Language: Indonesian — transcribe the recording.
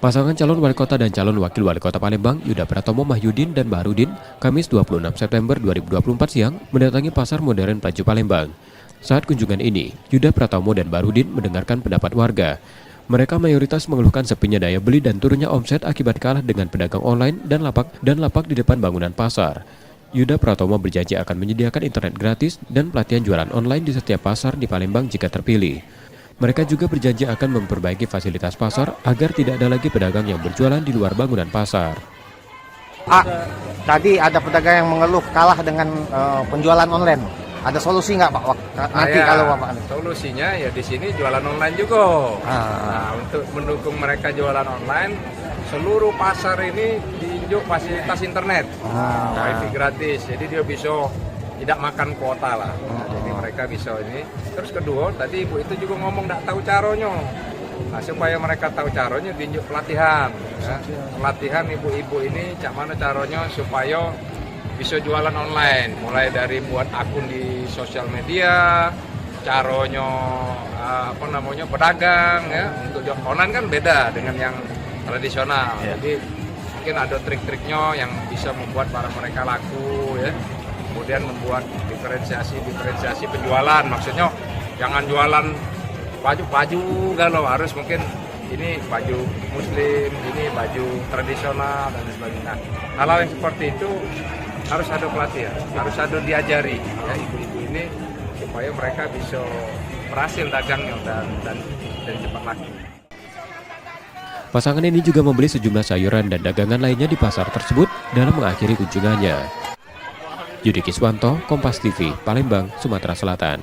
Pasangan calon wali kota dan calon wakil wali kota Palembang, Yuda Pratomo Mahyudin dan Baharudin, Kamis 26 September 2024 siang, mendatangi Pasar Modern Pacu Palembang. Saat kunjungan ini, Yuda Pratomo dan Baharudin mendengarkan pendapat warga. Mereka mayoritas mengeluhkan sepinya daya beli dan turunnya omset akibat kalah dengan pedagang online dan lapak di depan bangunan pasar. Yuda Pratomo berjanji akan menyediakan internet gratis dan pelatihan jualan online di setiap pasar di Palembang jika terpilih. Mereka juga berjanji akan memperbaiki fasilitas pasar agar tidak ada lagi pedagang yang berjualan di luar bangunan pasar. Tadi ada pedagang yang mengeluh kalah dengan penjualan online. Ada solusi nggak Pak? Nanti kalau Bapak. Solusinya ya di sini jualan online juga. Nah, untuk mendukung mereka jualan online, seluruh pasar ini diinjak fasilitas internet, wifi gratis. Jadi dia bisa tidak makan kuota lah. Nah, jadi mereka bisa ini. Terus kedua, tadi ibu itu juga ngomong tidak tahu caranya. Nah, supaya mereka tahu caranya, diinjak pelatihan. Ya. Pelatihan ibu-ibu ini, cak mana caranya supaya bisa jualan online. Mulai dari buat akun di sosial media, caranya pedagang ya. Untuk jual online kan beda dengan yang tradisional. Ya. Jadi mungkin ada trik-triknya yang bisa membuat para mereka laku ya. Kemudian membuat diferensiasi penjualan, maksudnya jangan jualan baju kalau harus mungkin ini baju muslim, ini baju tradisional dan sebagainya. Hal-hal yang seperti itu harus ada pelatihan, harus ada diajari ya ibu-ibu ini supaya mereka bisa berhasil dagangnya dan cepat laku. Pasangan ini juga membeli sejumlah sayuran dan dagangan lainnya di pasar tersebut dalam mengakhiri kunjungannya. Yudi Kiswanto, Kompas TV, Palembang, Sumatera Selatan.